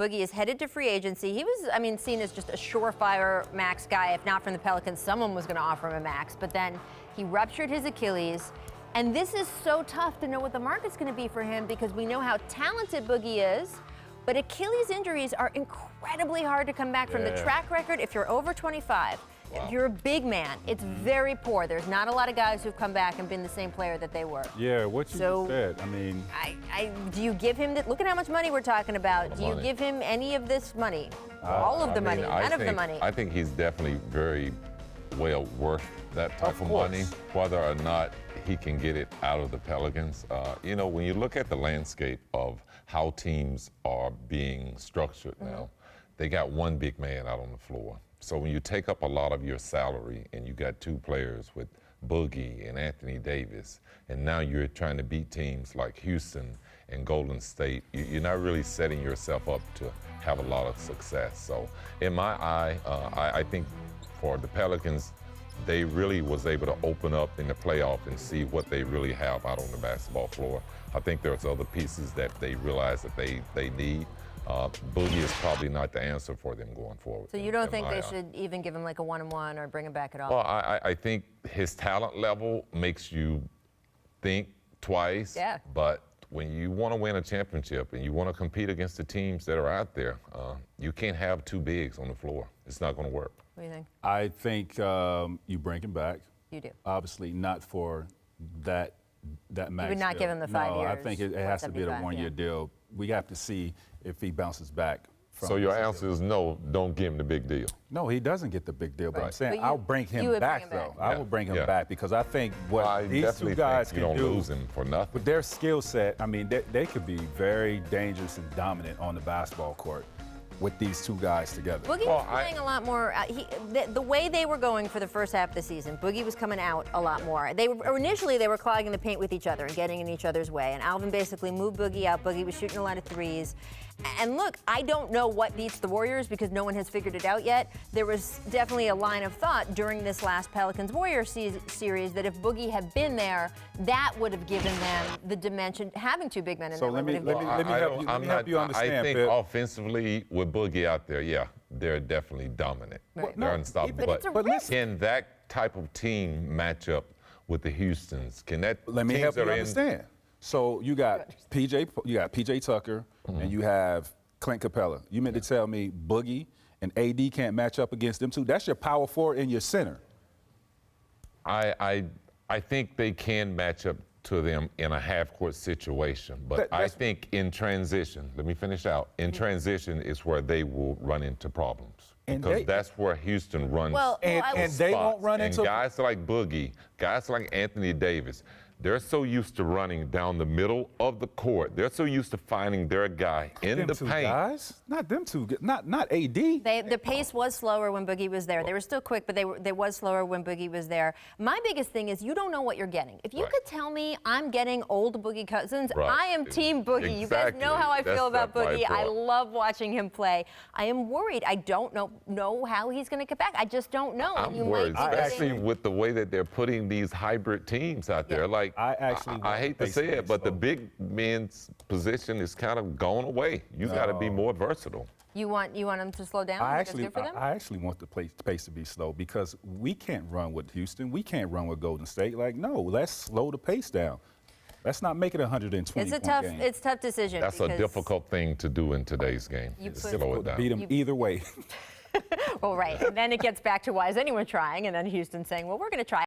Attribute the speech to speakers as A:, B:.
A: Boogie is headed to free agency. He was, I mean, seen as just a surefire max guy. If not from the Pelicans, someone was going to offer him a max. But then he ruptured his Achilles. And this is so tough to know what the market's going to be for him because we know how talented Boogie is. But Achilles injuries are incredibly hard to come back from. The track record, if you're over 25, if you're a big man, it's very poor. There's not a lot of guys who've come back and been the same player that they were.
B: Yeah, what you just said, I mean.
A: Do you give him, look at how much money we're talking about. Do you give him any of this money? All of the money, none of the money?
C: I think he's definitely very well worth that type of money, whether or not he can get it out of the Pelicans. You know, when you look at the landscape of how teams are being structured now, they got one big man out on the floor. So when you take up a lot of your salary and you got two players with Boogie and Anthony Davis, and now you're trying to beat teams like Houston and Golden State, you're not really setting yourself up to have a lot of success. So in my eye, I think for the Pelicans, they really was able to open up in the playoff and see what they really have out on the basketball floor. I think there's other pieces that they realize that they need. Boogie is probably not the answer for them going forward.
A: So you don't think they should even give him like a one-on-one or bring him back at all?
C: Well, I think his talent level makes you think twice.
A: Yeah.
C: But when you want to win a championship and you want to compete against the teams that are out there, you can't have two bigs on the floor. It's not going to work.
A: What do you think?
B: I think you bring him back.
A: You do.
B: Obviously not for that max
A: You would not
B: deal.
A: give him the 5 years.
B: No, I think it has to be the one-year deal. We have to see if he bounces back.
C: So your answer is no, don't give him the big deal.
B: No, he doesn't get the big deal, but I'm saying
A: But
B: I'll bring him back, though. I will bring him back because I think what these two guys can do,
C: you don't lose him for nothing.
B: with their skill set, I mean, they could be very dangerous and dominant on the basketball court with these two guys together.
A: Boogie was playing a lot more. The way they were going for the first half of the season, Boogie was coming out a lot more. Initially they were clogging the paint with each other and getting in each other's way. And Alvin basically moved Boogie out. Boogie was shooting a lot of threes. And look, I don't know what beats the Warriors because no one has figured it out yet. There was definitely a line of thought during this last Pelicans-Warriors series that if Boogie had been there, that would have given them the dimension. Having two big men in there would have given them.
B: Let me help you understand,
C: I think
B: Pip.
C: offensively, with Boogie out there, yeah, they're definitely dominant.
A: Right.
C: They're unstoppable.
A: But
C: can that type of team match up with the Houstons? Can that
B: Let me help you understand. So you got PJ Tucker, and you have Clint Capella. You meant to tell me Boogie and AD can't match up against them two? That's your power forward and your center.
C: I think they can match up to them in a half-court situation, but I think in transition, let me finish out, in transition is where they will run into problems. Because that's where Houston runs.
B: And they won't run into
C: guys like Boogie, guys like Anthony Davis, they're so used to running down the middle of the court. They're so used to finding their guy in the paint.
B: Guys? Not them two. Not AD.
A: The pace was slower when Boogie was there. They were still quick, but they was slower when Boogie was there. My biggest thing is you don't know what you're getting. If you could tell me I'm getting old Boogie Cousins, I am team Boogie. You guys know how I feel about Boogie. I love watching him play. I am worried. I don't know how he's going to get back. I just don't know.
C: I'm worried, especially with the way that they're putting these hybrid teams out there. Like, I hate to say it, but the big men's position is kind of gone away. You got to be more versatile. You want them to slow down?
B: I actually want the pace to be slow because we can't run with Houston. We can't run with Golden State. Like, no, let's slow the pace down. Let's not make it 120
A: It's a tough decision.
C: That's a difficult thing to do in today's game. Slow it down.
B: Beat them either way.
A: Well, right. And then it gets back to why is anyone trying? And then Houston saying, well, we're going to try.